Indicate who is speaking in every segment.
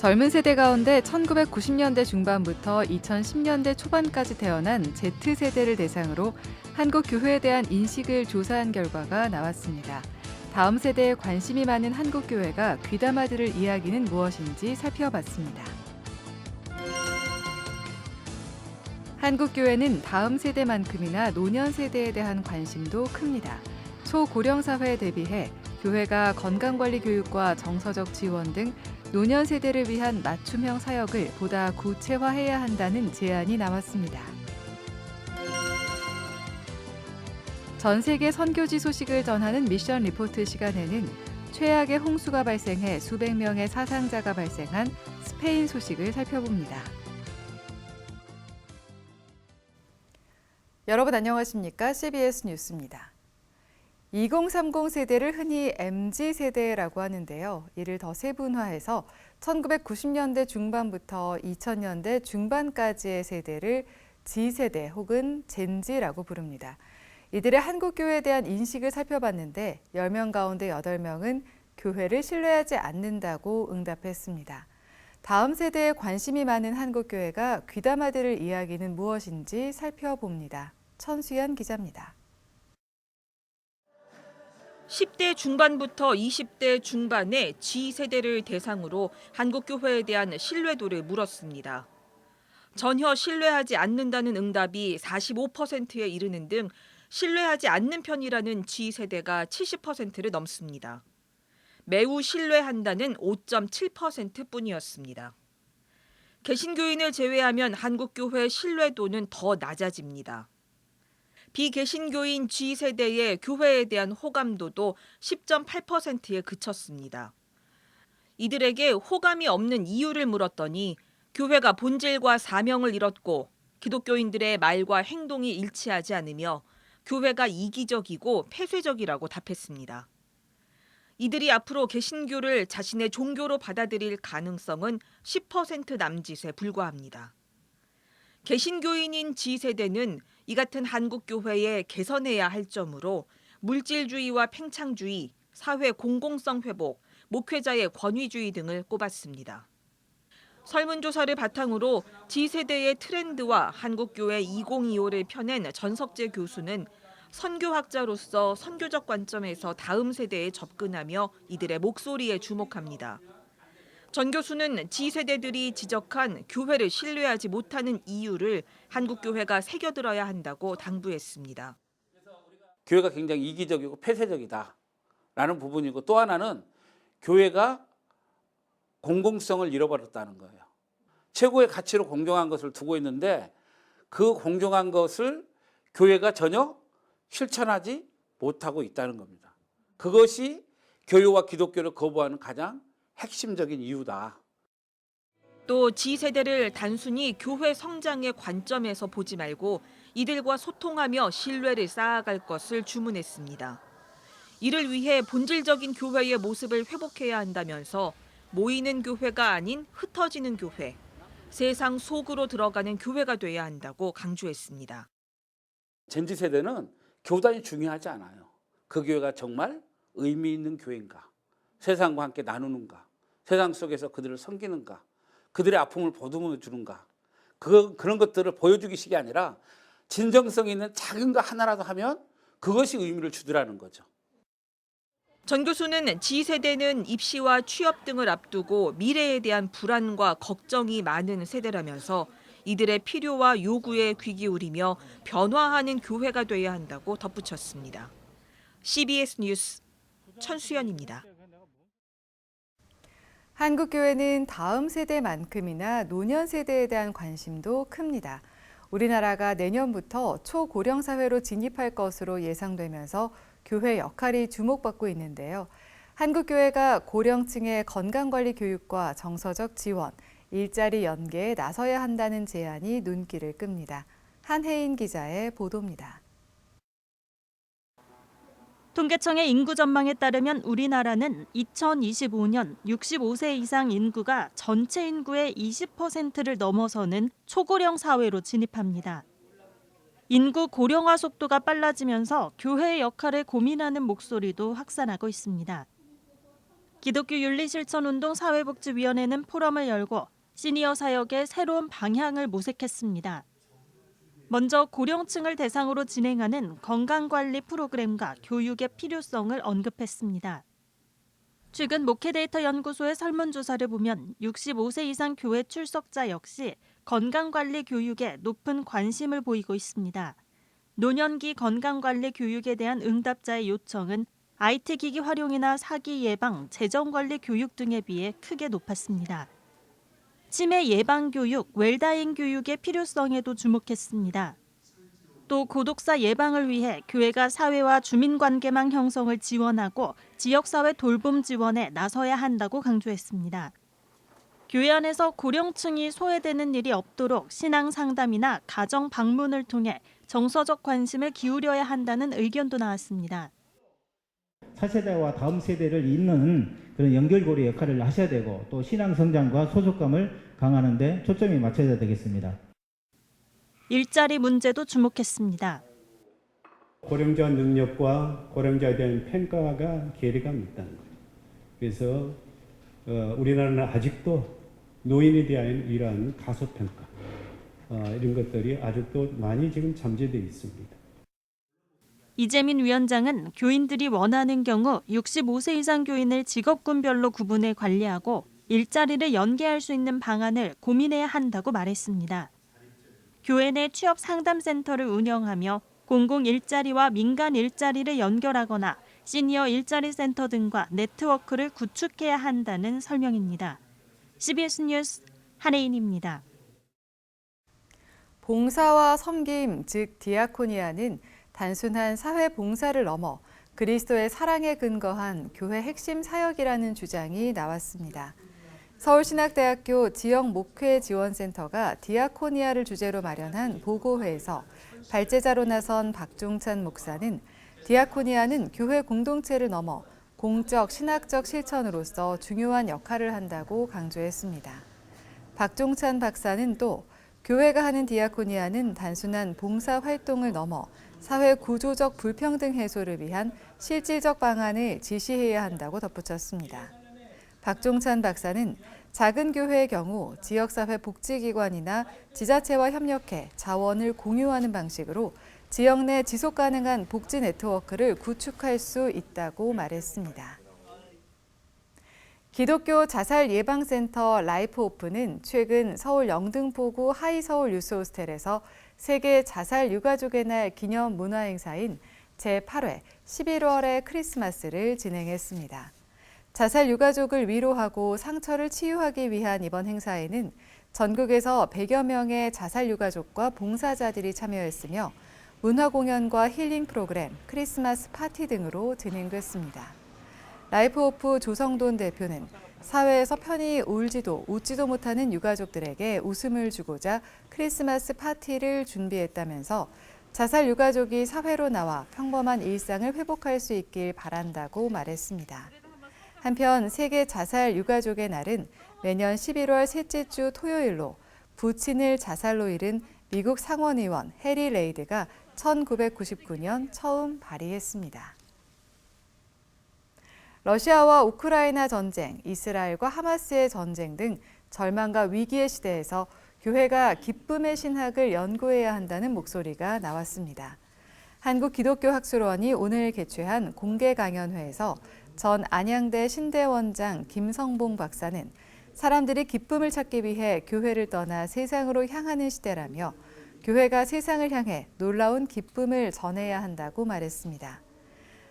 Speaker 1: 젊은 세대 가운데 1990년대 중반부터 2010년대 초반까지 태어난 Z세대를 대상으로 한국 교회에 대한 인식을 조사한 결과가 나왔습니다. 다음 세대에 관심이 많은 한국 교회가 귀담아 들을 이야기는 무엇인지 살펴봤습니다. 한국 교회는 다음 세대만큼이나 노년 세대에 대한 관심도 큽니다. 초고령 사회에 대비해 교회가 건강관리 교육과 정서적 지원 등 노년 세대를 위한 맞춤형 사역을 보다 구체화해야 한다는 제안이 나왔습니다. 전 세계 선교지 소식을 전하는 미션 리포트 시간에는 최악의 홍수가 발생해 수백 명의 사상자가 발생한 스페인 소식을 살펴봅니다. 여러분 안녕하십니까? CBS 뉴스입니다. 2030 세대를 흔히 MZ세대라고 하는데요. 이를 더 세분화해서 1990년대 중반부터 2000년대 중반까지의 세대를 G세대 혹은 젠지라고 부릅니다. 이들의 한국 교회에 대한 인식을 살펴봤는데 10명 가운데 8명은 교회를 신뢰하지 않는다고 응답했습니다. 다음 세대에 관심이 많은 한국 교회가 귀담아 들을 이야기는 무엇인지 살펴봅니다. 천수연 기자입니다.
Speaker 2: 10대 중반부터 20대 중반의 G세대를 대상으로 한국 교회에 대한 신뢰도를 물었습니다. 전혀 신뢰하지 않는다는 응답이 45%에 이르는 등 신뢰하지 않는 편이라는 G세대가 70%를 넘습니다. 매우 신뢰한다는 5.7%뿐이었습니다. 개신교인을 제외하면 한국 교회 신뢰도는 더 낮아집니다. 비개신교인 G세대의 교회에 대한 호감도도 10.8%에 그쳤습니다. 이들에게 호감이 없는 이유를 물었더니 교회가 본질과 사명을 잃었고 기독교인들의 말과 행동이 일치하지 않으며 교회가 이기적이고 폐쇄적이라고 답했습니다. 이들이 앞으로 개신교를 자신의 종교로 받아들일 가능성은 10% 남짓에 불과합니다. 개신교인인 G세대는 이 같은 한국 교회에 개선해야 할 점으로 물질주의와 팽창주의, 사회 공공성 회복, 목회자의 권위주의 등을 꼽았습니다. 설문조사를 바탕으로 G세대의 트렌드와 한국교회 2025를 펴낸 전석재 교수는 선교학자로서 선교적 관점에서 다음 세대에 접근하며 이들의 목소리에 주목합니다. 전 교수는 G세대들이 지적한 교회를 신뢰하지 못하는 이유를 한국교회가 새겨들어야 한다고 당부했습니다.
Speaker 3: 교회가 굉장히 이기적이고 폐쇄적이다라는 부분이고 또 하나는 교회가 공공성을 잃어버렸다는 거예요. 최고의 가치로 공정한 것을 두고 있는데 그 공정한 것을 교회가 전혀 실천하지 못하고 있다는 겁니다. 그것이 교회와 기독교를 거부하는 가장 핵심적인 이유다.
Speaker 2: 또 G세대를 단순히 교회 성장의 관점에서 보지 말고 이들과 소통하며 신뢰를 쌓아갈 것을 주문했습니다. 이를 위해 본질적인 교회의 모습을 회복해야 한다면서 모이는 교회가 아닌 흩어지는 교회, 세상 속으로 들어가는 교회가 돼야 한다고 강조했습니다.
Speaker 3: 젠지 세대는 교단이 중요하지 않아요. 그 교회가 정말 의미 있는 교회인가? 세상과 함께 나누는가? 세상 속에서 그들을 섬기는가? 그들의 아픔을 보듬어 주는가? 그런 것들을 보여주기식이 아니라 진정성 있는 작은 거 하나라도 하면 그것이 의미를 주더라는 거죠.
Speaker 2: 전 교수는 G세대는 입시와 취업 등을 앞두고 미래에 대한 불안과 걱정이 많은 세대라면서 이들의 필요와 요구에 귀 기울이며 변화하는 교회가 돼야 한다고 덧붙였습니다. CBS 뉴스 천수연입니다.
Speaker 1: 한국 교회는 다음 세대만큼이나 노년 세대에 대한 관심도 큽니다. 우리나라가 내년부터 초고령 사회로 진입할 것으로 예상되면서 교회 역할이 주목받고 있는데요. 한국 교회가 고령층의 건강관리 교육과 정서적 지원, 일자리 연계에 나서야 한다는 제안이 눈길을 끕니다. 한혜인 기자의 보도입니다.
Speaker 4: 통계청의 인구 전망에 따르면 우리나라는 2025년 65세 이상 인구가 전체 인구의 20%를 넘어서는 초고령 사회로 진입합니다. 인구 고령화 속도가 빨라지면서 교회의 역할을 고민하는 목소리도 확산하고 있습니다. 기독교 윤리실천운동 사회복지위원회는 포럼을 열고 시니어 사역의 새로운 방향을 모색했습니다. 먼저 고령층을 대상으로 진행하는 건강관리 프로그램과 교육의 필요성을 언급했습니다. 최근 목회데이터 연구소의 설문조사를 보면 65세 이상 교회 출석자 역시 건강관리 교육에 높은 관심을 보이고 있습니다. 노년기 건강관리 교육에 대한 응답자의 요청은 IT 기기 활용이나 사기 예방, 재정관리 교육 등에 비해 크게 높았습니다. 치매 예방 교육, 웰다잉 교육의 필요성에도 주목했습니다. 또 고독사 예방을 위해 교회가 사회와 주민관계망 형성을 지원하고 지역사회 돌봄 지원에 나서야 한다고 강조했습니다. 교회 안에서 고령층이 소외되는 일이 없도록 신앙 상담이나 가정 방문을 통해 정서적 관심을 기울여야 한다는 의견도 나왔습니다.
Speaker 5: 차세대와 다음 세대를 잇는 그런 연결고리 역할을 하셔야 되고 또 신앙 성장과 소속감을 강화하는 데 초점이 맞춰야 되겠습니다.
Speaker 4: 일자리 문제도 주목했습니다.
Speaker 6: 고령자 능력과 고령자에 대한 평가가 괴리가 있다는 거예요. 그래서 우리나라는 아직도 노인에 대한 이러한 가소평가 이런 것들이 아직도 많이 지금 잠재되어 있습니다.
Speaker 4: 이재민 위원장은 교인들이 원하는 경우 65세 이상 교인을 직업군별로 구분해 관리하고 일자리를 연계할 수 있는 방안을 고민해야 한다고 말했습니다. 교회 내 취업 상담센터를 운영하며 공공 일자리와 민간 일자리를 연결하거나 시니어 일자리 센터 등과 네트워크를 구축해야 한다는 설명입니다. CBS 뉴스 한혜인입니다.
Speaker 1: 봉사와 섬김, 즉 디아코니아는 단순한 사회 봉사를 넘어 그리스도의 사랑에 근거한 교회 핵심 사역이라는 주장이 나왔습니다. 서울신학대학교 지역 목회 지원센터가 디아코니아를 주제로 마련한 보고회에서 발제자로 나선 박종찬 목사는 디아코니아는 교회 공동체를 넘어 공적, 신학적 실천으로서 중요한 역할을 한다고 강조했습니다. 박종찬 박사는 또 교회가 하는 디아코니아는 단순한 봉사 활동을 넘어 사회 구조적 불평등 해소를 위한 실질적 방안을 지시해야 한다고 덧붙였습니다. 박종찬 박사는 작은 교회의 경우 지역사회 복지기관이나 지자체와 협력해 자원을 공유하는 방식으로 지역 내 지속 가능한 복지 네트워크를 구축할 수 있다고 말했습니다. 기독교 자살 예방센터 라이프 오프는 최근 서울 영등포구 하이서울 유스호스텔에서 세계 자살 유가족의 날 기념 문화행사인 제8회 11월의 크리스마스를 진행했습니다. 자살 유가족을 위로하고 상처를 치유하기 위한 이번 행사에는 전국에서 100여 명의 자살 유가족과 봉사자들이 참여했으며 문화 공연과 힐링 프로그램, 크리스마스 파티 등으로 진행됐습니다. 라이프 오프 조성돈 대표는 사회에서 편히 울지도 웃지도 못하는 유가족들에게 웃음을 주고자 크리스마스 파티를 준비했다면서 자살 유가족이 사회로 나와 평범한 일상을 회복할 수 있길 바란다고 말했습니다. 한편 세계 자살 유가족의 날은 매년 11월 셋째 주 토요일로 부친을 자살로 잃은 미국 상원의원 해리 레이드가 1999년 처음 발의했습니다. 러시아와 우크라이나 전쟁, 이스라엘과 하마스의 전쟁 등 절망과 위기의 시대에서 교회가 기쁨의 신학을 연구해야 한다는 목소리가 나왔습니다. 한국기독교학술원이 오늘 개최한 공개 강연회에서 전 안양대 신대원장 김성봉 박사는 사람들이 기쁨을 찾기 위해 교회를 떠나 세상으로 향하는 시대라며 교회가 세상을 향해 놀라운 기쁨을 전해야 한다고 말했습니다.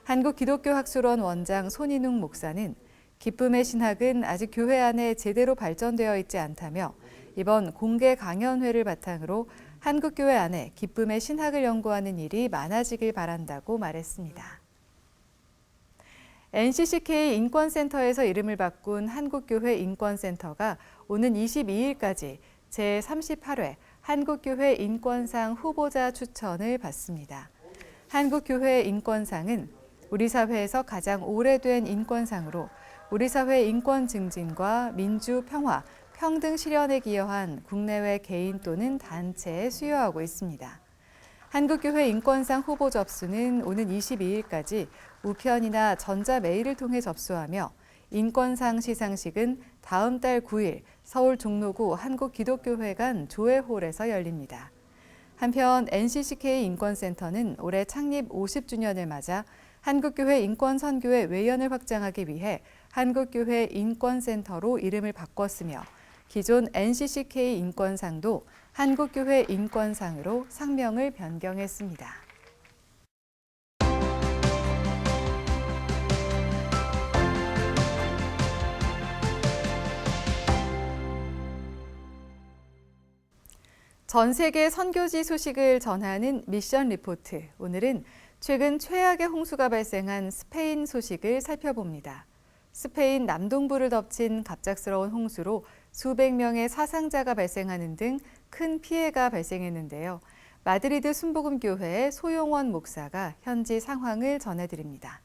Speaker 1: 한국기독교학술원 원장 손인웅 목사는 기쁨의 신학은 아직 교회 안에 제대로 발전되어 있지 않다며 이번 공개 강연회를 바탕으로 한국교회 안에 기쁨의 신학을 연구하는 일이 많아지길 바란다고 말했습니다. NCCK 인권센터에서 이름을 바꾼 한국교회 인권센터가 오는 22일까지 제38회 한국교회 인권상 후보자 추천을 받습니다. 한국교회 인권상은 우리 사회에서 가장 오래된 인권상으로 우리 사회 인권 증진과 민주, 평화, 평등 실현에 기여한 국내외 개인 또는 단체에 수여하고 있습니다. 한국교회 인권상 후보 접수는 오는 22일까지 우편이나 전자메일을 통해 접수하며 인권상 시상식은 다음 달 9일 서울 종로구 한국기독교회관 조회홀에서 열립니다. 한편 NCCK 인권센터는 올해 창립 50주년을 맞아 한국교회 인권선교회 외연을 확장하기 위해 한국교회 인권센터로 이름을 바꿨으며 기존 NCCK 인권상도 한국교회 인권상으로 상명을 변경했습니다. 전 세계 선교지 소식을 전하는 미션 리포트. 오늘은 최근 최악의 홍수가 발생한 스페인 소식을 살펴봅니다. 스페인 남동부를 덮친 갑작스러운 홍수로 수백 명의 사상자가 발생하는 등 큰 피해가 발생했는데요. 마드리드 순복음교회의 소용원 목사가 현지 상황을 전해드립니다.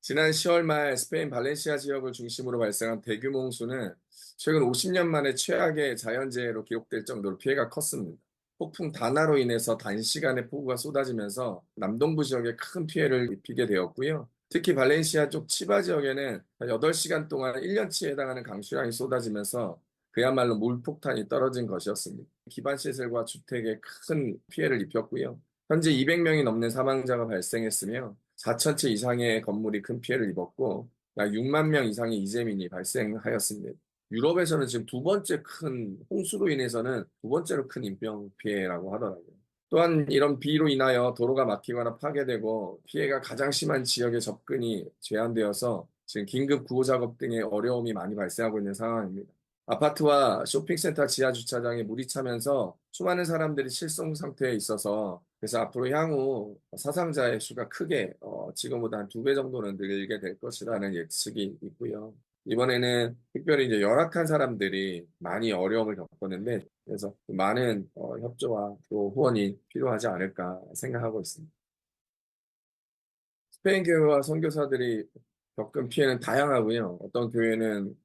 Speaker 7: 지난 10월 말 스페인 발렌시아 지역을 중심으로 발생한 대규모 홍수는 최근 50년 만에 최악의 자연재해로 기록될 정도로 피해가 컸습니다. 폭풍 다나로 인해서 단시간에 폭우가 쏟아지면서 남동부 지역에 큰 피해를 입히게 되었고요. 특히 발렌시아 쪽 치바 지역에는 8시간 동안 1년치에 해당하는 강수량이 쏟아지면서 그야말로 물폭탄이 떨어진 것이었습니다. 기반시설과 주택에 큰 피해를 입혔고요. 현재 200명이 넘는 사망자가 발생했으며 4,000채 이상의 건물이 큰 피해를 입었고 약 6만 명 이상의 이재민이 발생하였습니다. 유럽에서는 지금 두 번째 큰 홍수로 인해서는 두 번째로 큰 인명 피해라고 하더라고요. 또한 이런 비로 인하여 도로가 막히거나 파괴되고 피해가 가장 심한 지역의 접근이 제한되어서 지금 긴급 구호 작업 등의 어려움이 많이 발생하고 있는 상황입니다. 아파트와 쇼핑센터 지하 주차장에 물이 차면서 수많은 사람들이 실종 상태에 있어서 그래서 앞으로 향후 사상자의 수가 크게 지금보다 한 2배 정도는 늘게 될 것이라는 예측이 있고요. 이번에는 특별히 이제 열악한 사람들이 많이 어려움을 겪었는데 그래서 많은 협조와 또 후원이 필요하지 않을까 생각하고 있습니다. 스페인 교회와 선교사들이 겪은 피해는 다양하고요. 어떤 교회는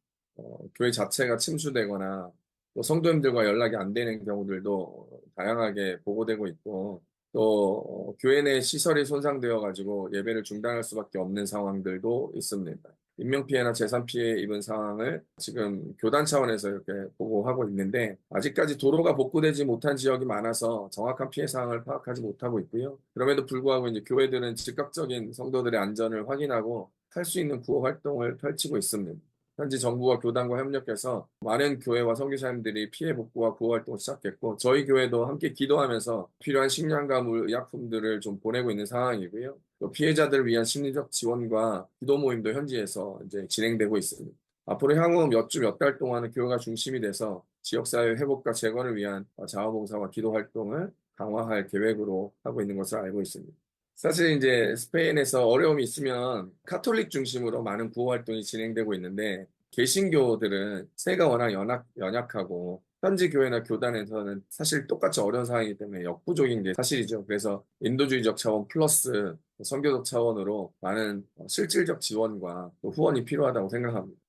Speaker 7: 교회 자체가 침수되거나 또 성도님들과 연락이 안 되는 경우들도 다양하게 보고되고 있고 또 교회 내 시설이 손상되어 가지고 예배를 중단할 수밖에 없는 상황들도 있습니다. 인명피해나 재산피해 입은 상황을 지금 교단 차원에서 이렇게 보고하고 있는데 아직까지 도로가 복구되지 못한 지역이 많아서 정확한 피해 상황을 파악하지 못하고 있고요. 그럼에도 불구하고 이제 교회들은 즉각적인 성도들의 안전을 확인하고 할 수 있는 구호 활동을 펼치고 있습니다. 현지 정부와 교단과 협력해서 많은 교회와 선교사님들이 피해 복구와 구호 활동을 시작했고 저희 교회도 함께 기도하면서 필요한 식량과 물, 의약품들을 좀 보내고 있는 상황이고요. 또 피해자들을 위한 심리적 지원과 기도 모임도 현지에서 이제 진행되고 있습니다. 앞으로 향후 몇 주, 몇 달 동안은 교회가 중심이 돼서 지역사회 회복과 재건을 위한 자원봉사와 기도 활동을 강화할 계획으로 하고 있는 것을 알고 있습니다. 사실 이제 스페인에서 어려움이 있으면 카톨릭 중심으로 많은 구호 활동이 진행되고 있는데 개신교들은 세가 워낙 연약하고 현지 교회나 교단에서는 사실 똑같이 어려운 상황이기 때문에 역부족인 게 사실이죠. 그래서 인도주의적 차원 플러스 선교적 차원으로 많은 실질적 지원과 또 후원이 필요하다고 생각합니다.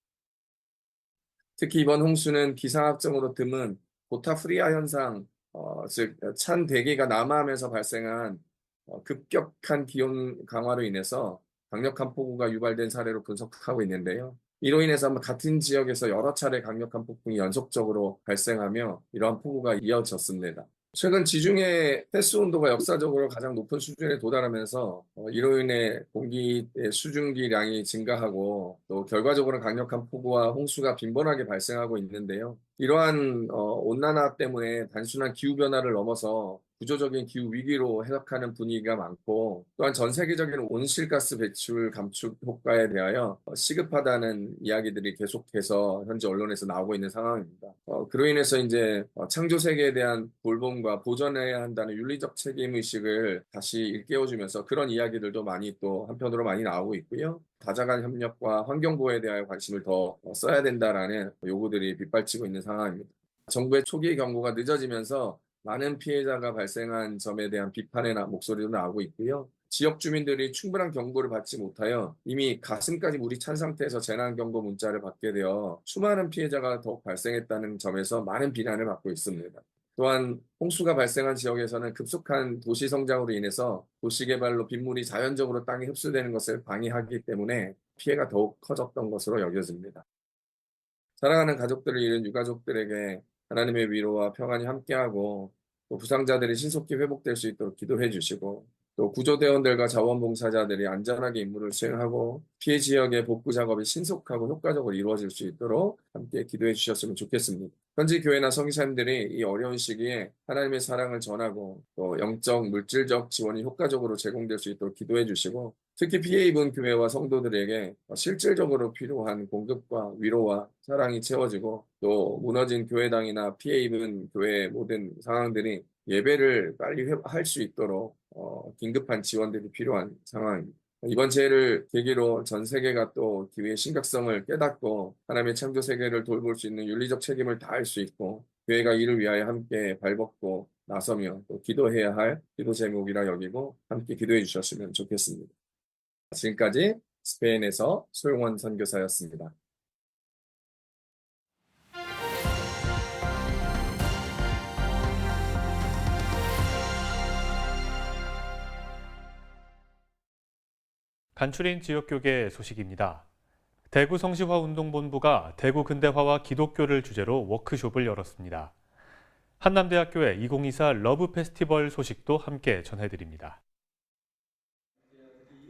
Speaker 7: 특히 이번 홍수는 기상학적으로 드문 고타프리아 현상, 즉 찬 대기가 남하하면서 발생한 급격한 기온 강화로 인해서 강력한 폭우가 유발된 사례로 분석하고 있는데요. 이로 인해서 같은 지역에서 여러 차례 강력한 폭풍이 연속적으로 발생하며 이러한 폭우가 이어졌습니다. 최근 지중해 해수 온도가 역사적으로 가장 높은 수준에 도달하면서 이로 인해 공기의 수증기량이 증가하고 또 결과적으로 강력한 폭우와 홍수가 빈번하게 발생하고 있는데요. 이러한 온난화 때문에 단순한 기후변화를 넘어서 구조적인 기후 위기로 해석하는 분위기가 많고 또한 전 세계적인 온실가스 배출 감축 효과에 대하여 시급하다는 이야기들이 계속해서 현재 언론에서 나오고 있는 상황입니다. 그로 인해서 이제 창조 세계에 대한 돌봄과 보존해야 한다는 윤리적 책임 의식을 다시 일깨워주면서 그런 이야기들도 많이 또 한편으로 많이 나오고 있고요. 다자간 협력과 환경보호에 대한 관심을 더 써야 된다라는 요구들이 빗발치고 있는 상황입니다. 정부의 초기 경고가 늦어지면서 많은 피해자가 발생한 점에 대한 비판의 목소리도 나오고 있고요. 지역 주민들이 충분한 경고를 받지 못하여 이미 가슴까지 물이 찬 상태에서 재난경고 문자를 받게 되어 수많은 피해자가 더욱 발생했다는 점에서 많은 비난을 받고 있습니다. 또한 홍수가 발생한 지역에서는 급속한 도시 성장으로 인해서 도시 개발로 빗물이 자연적으로 땅에 흡수되는 것을 방해하기 때문에 피해가 더욱 커졌던 것으로 여겨집니다. 사랑하는 가족들을 잃은 유가족들에게 하나님의 위로와 평안이 함께하고 또 부상자들이 신속히 회복될 수 있도록 기도해 주시고 또 구조대원들과 자원봉사자들이 안전하게 임무를 수행하고 피해 지역의 복구 작업이 신속하고 효과적으로 이루어질 수 있도록 함께 기도해 주셨으면 좋겠습니다. 현지 교회나 성교사님들이 이 어려운 시기에 하나님의 사랑을 전하고 또 영적, 물질적 지원이 효과적으로 제공될 수 있도록 기도해 주시고 특히 피해 입은 교회와 성도들에게 실질적으로 필요한 공급과 위로와 사랑이 채워지고 또 무너진 교회당이나 피해 입은 교회의 모든 상황들이 예배를 빨리 할 수 있도록 긴급한 지원들이 필요한 상황입니다. 이번 재해를 계기로 전 세계가 또 기회의 심각성을 깨닫고 하나님의 창조 세계를 돌볼 수 있는 윤리적 책임을 다할 수 있고 교회가 이를 위하여 함께 발벗고 나서며 또 기도해야 할 기도 제목이라 여기고 함께 기도해 주셨으면 좋겠습니다. 지금까지 스페인에서 소용원 선교사였습니다.
Speaker 8: 간추린 지역교계 소식입니다. 대구 성시화운동본부가 대구 근대화와 기독교를 주제로 워크숍을 열었습니다. 한남대학교의 2024 러브 페스티벌 소식도 함께 전해드립니다.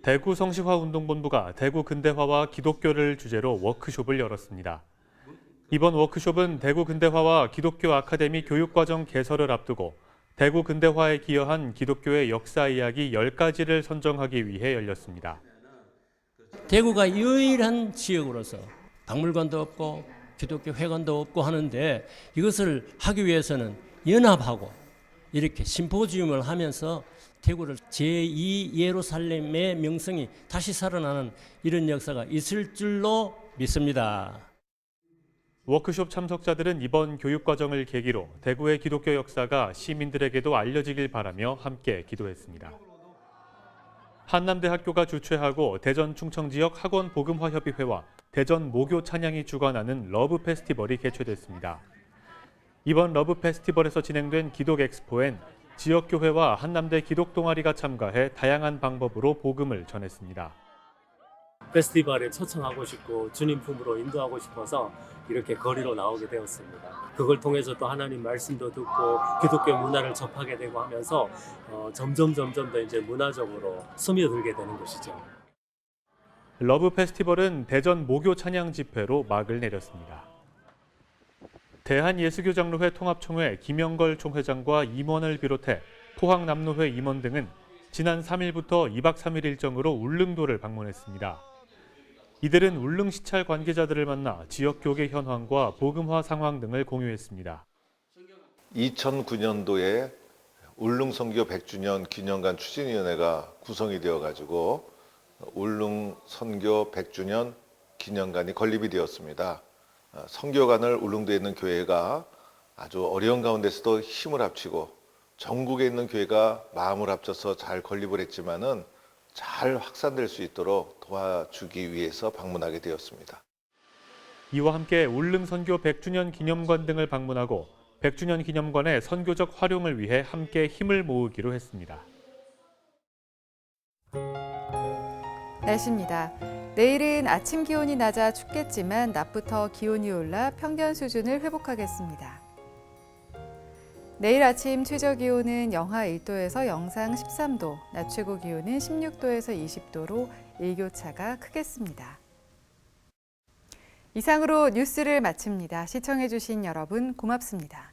Speaker 8: 대구 성시화운동본부가 대구 근대화와 기독교를 주제로 워크숍을 열었습니다. 이번 워크숍은 대구 근대화와 기독교 아카데미 교육과정 개설을 앞두고 대구 근대화에 기여한 기독교의 역사 이야기 10가지를 선정하기 위해 열렸습니다.
Speaker 9: 대구가 유일한 지역으로서 박물관도 없고 기독교 회관도 없고 하는데 이것을 하기 위해서는 연합하고 이렇게 심포지움을 하면서 대구를 제2 예루살렘의 명성이 다시 살아나는 이런 역사가 있을 줄로 믿습니다.
Speaker 8: 워크숍 참석자들은 이번 교육과정을 계기로 대구의 기독교 역사가 시민들에게도 알려지길 바라며 함께 기도했습니다. 한남대학교가 주최하고 대전 충청지역 학원 복음화협의회와 대전 모교 찬양이 주관하는 러브 페스티벌이 개최됐습니다. 이번 러브 페스티벌에서 진행된 기독 엑스포엔 지역교회와 한남대 기독동아리가 참가해 다양한 방법으로 복음을 전했습니다.
Speaker 10: 페스티벌에 초청하고 싶고 주님 품으로 인도하고 싶어서 이렇게 거리로 나오게 되었습니다. 그걸 통해서 또 하나님 말씀도 듣고 기독교 문화를 접하게 되고 하면서 점점 더 이제 문화적으로 스며들게 되는 것이죠.
Speaker 8: 러브 페스티벌은 대전 모교 찬양 집회로 막을 내렸습니다. 대한예수교장로회 통합총회 김영걸 총회장과 임원을 비롯해 포항남로회 임원 등은 지난 3일부터 2박 3일 일정으로 울릉도를 방문했습니다. 이들은 울릉 시찰 관계자들을 만나 지역 교계 현황과 복음화 상황 등을 공유했습니다.
Speaker 11: 2009년도에 울릉 선교 100주년 기념관 추진위원회가 구성이 되어가지고 울릉 선교 100주년 기념관이 건립이 되었습니다. 선교관을 울릉도에 있는 교회가 아주 어려운 가운데서도 힘을 합치고 전국에 있는 교회가 마음을 합쳐서 잘 건립을 했지만은 잘 확산될 수 있도록 도와주기 위해서 방문하게 되었습니다.
Speaker 8: 이와 함께 울릉 선교 100주년 기념관 등을 방문하고 100주년 기념관의 선교적 활용을 위해 함께 힘을 모으기로 했습니다.
Speaker 1: 날씨입니다. 내일은 아침 기온이 낮아 춥겠지만 낮부터 기온이 올라 평년 수준을 회복하겠습니다. 내일 아침 최저 기온은 영하 1도에서 영상 13도, 낮 최고 기온은 16도에서 20도로 일교차가 크겠습니다. 이상으로 뉴스를 마칩니다. 시청해주신 여러분 고맙습니다.